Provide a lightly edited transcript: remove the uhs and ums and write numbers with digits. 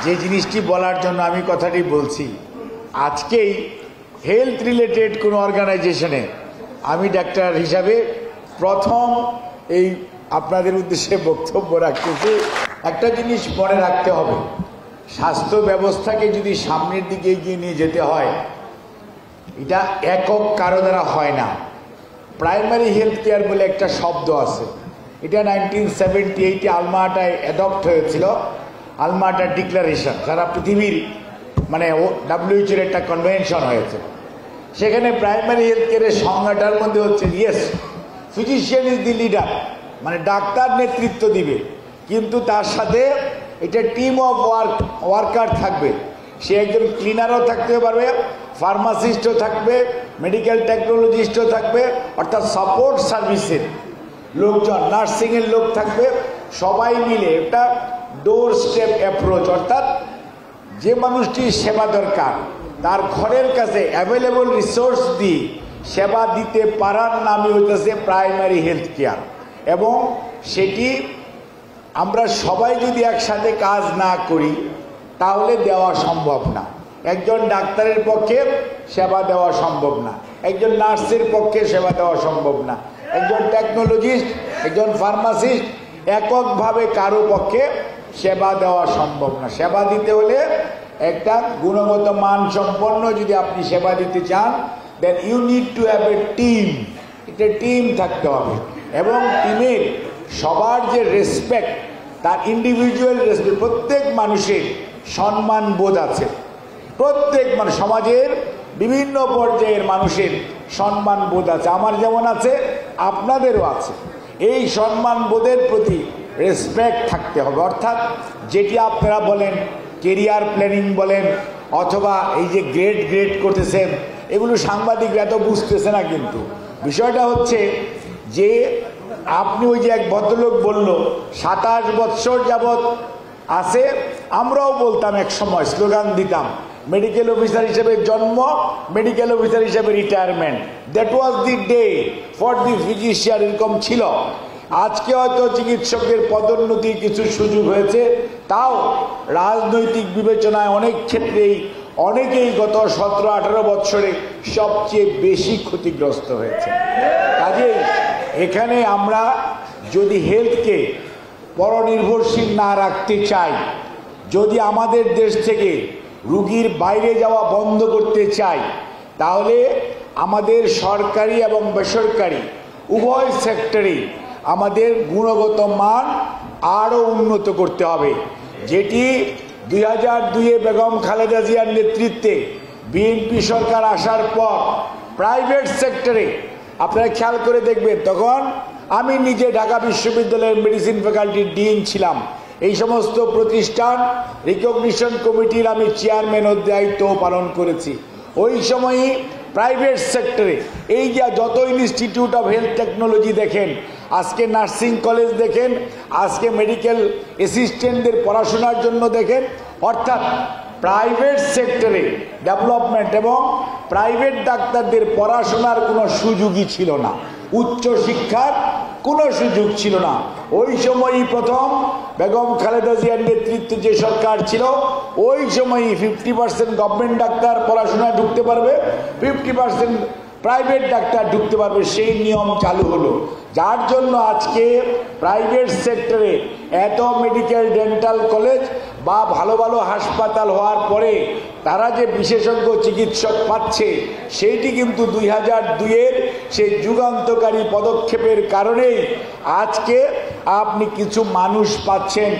যে জিনিসটি বলার জন্য আমি কথাটি বলছি, আজকেই হেলথ রিলেটেড কোনো অর্গানাইজেশনে আমি ডাক্তার হিসাবে প্রথম এই আপনাদের উদ্দেশ্যে বক্তব্য রাখতেছি। একটা জিনিস মনে রাখতে হবে, স্বাস্থ্য ব্যবস্থাকে যদি সামনের দিকে এগিয়ে নিয়ে যেতে হয়, এটা একক কারো দ্বারা হয় না। প্রাইমারি হেলথ কেয়ার বলে একটা শব্দ আছে, এটা 1978 আলমাটায় অ্যাডপ্ট হয়েছিল। আলমাটা ডিক্লারেশন সারা পৃথিবীর মানে WHO-এর একটা কনভেনশন হয়েছে। সেখানে প্রাইমারি হেলথ কেয়ারের সংজ্ঞাটার মধ্যে হচ্ছে yes, physician is the leader, মানে ডাক্তার নেতৃত্ব দিবে, কিন্তু তার সাথে এটা টিম অফ ওয়ার্কার থাকবে। সে একজন ক্লিনারও থাকতে পারবে, ফার্মাসিস্টও থাকবে, মেডিকেল টেকনোলজিস্টও থাকবে, অর্থাৎ সাপোর্ট সার্ভিসের লোকজন, নার্সিংয়ের লোক থাকবে। সবাই মিলে একটা ডোর স্টেপ অ্যাপ্রোচ, অর্থাৎ যে মানুষটির সেবা দরকার তার ঘরের কাছে অ্যাভেলেবল রিসোর্স দিয়ে সেবা দিতে পারার নামই হইতেছে প্রাইমারি হেলথ কেয়ার। এবং সেটি আমরা সবাই যদি একসাথে কাজ না করি তাহলে দেওয়া সম্ভব না। একজন ডাক্তারের পক্ষে সেবা দেওয়া সম্ভব না, একজন নার্সের পক্ষে সেবা দেওয়া সম্ভব না, একজন টেকনোলজিস্ট, একজন ফার্মাসিস্ট এককভাবে কারো পক্ষে সেবা দেওয়া সম্ভব না। সেবা দিতে হলে একটা গুণগত মান সম্পন্ন যদি আপনি সেবা দিতে চান, then you need to have a team. একটা টিম থাকতে হবে এবং টিমের সবার যে রেসপেক্ট, তার ইন্ডিভিজুয়াল রেসপেক্ট, প্রত্যেক মানুষের সম্মান বোধ আছে। প্রত্যেক সমাজের বিভিন্ন পর্যায়ের মানুষের সম্মান বোধ আছে, আমার যেমন আছে আপনাদেরও আছে। এই সম্মান বোধের প্রতি রেসপেক্ট থাকতে হবে। অর্থাৎ যেটি আপনারা বলেন কেরিয়ার প্ল্যানিং বলেন, অথবা এই যে গ্রেড করতেছেন, এগুলো সাংবাদিকরা এত বুঝতেছে না। কিন্তু বিষয়টা হচ্ছে যে আপনি ওই যে এক ভদ্রলোক বলল 27 বৎসর যাবৎ আছে, আমরাও বলতাম এক সময়, স্লোগান দিতাম, মেডিকেল অফিসার হিসেবে জন্ম, মেডিকেল অফিসার হিসেবে retirement, that was the day for the physician. এরকম ছিল। আজকে হয়তো চিকিৎসকের পদোন্নতির কিছু সুযোগ হয়েছে, তাও রাজনৈতিক বিবেচনায় অনেক ক্ষেত্রেই অনেকেই গত 17-18 বৎসরে সবচেয়ে বেশি ক্ষতিগ্রস্ত হয়েছে। কাজেই এখানে আমরা যদি হেলথকে পরনির্ভরশীল না রাখতে চাই, যদি আমাদের দেশ থেকে রুগীর বাইরে যাওয়া বন্ধ করতে চাই, তাহলে আমাদের সরকারি এবং বেসরকারি উভয় সেক্টরেই আমাদের গুণগত মান আরও উন্নত করতে হবে। যেটি 2002-এ বেগম খালেদা জিয়ার নেতৃত্বে বিএনপি সরকার আসার পর প্রাইভেট সেক্টরে আপনারা খেয়াল করে দেখবেন, তখন আমি নিজে ঢাকা বিশ্ববিদ্যালয়ের মেডিসিন ফ্যাকাল্টির ডিন ছিলাম। এই সমস্ত প্রতিষ্ঠান রিকগনিশন কমিটির আমি চেয়ারম্যানের দায়িত্ব পালন করেছি। ওই সময়ই প্রাইভেট সেক্টরে এই যে যত ইনস্টিটিউট অফ হেলথ টেকনোলজি দেখেন, আজকে নার্সিং কলেজ দেখেন, আজকে মেডিকেল অ্যাসিস্ট্যান্টদের পড়াশোনার জন্য দেখেন, অর্থাৎ প্রাইভেট সেক্টরে ডেভেলপমেন্ট এবং প্রাইভেট ডাক্তারদের পড়াশোনার কোনো সুযোগই ছিল না, উচ্চ শিক্ষার কোনো সুযোগ ছিল না। ওই সময়ই প্রথম বেগম খালেদা জিয়ার নেতৃত্বে যে সরকার ছিল, ওই সময়ই 50% গভর্নমেন্ট ডাক্তার পড়াশোনায় ঢুকতে পারবে, 50% প্রাইভেট ডাক্তার ঢুকতে পারবে, সেই নিয়ম চালু হলো। যার জন্য আজকে প্রাইভেট সেক্টরে এত মেডিকেল ডেন্টাল কলেজ বা ভালো ভালো হাসপাতাল হওয়ার পরে তারা যে বিশেষজ্ঞ চিকিৎসক পাচ্ছে, সেইটি কিন্তু 2002-এর সেই যুগান্তকারী পদক্ষেপের কারণেই আজকে আপনি কিছু মানুষ পাচ্ছেন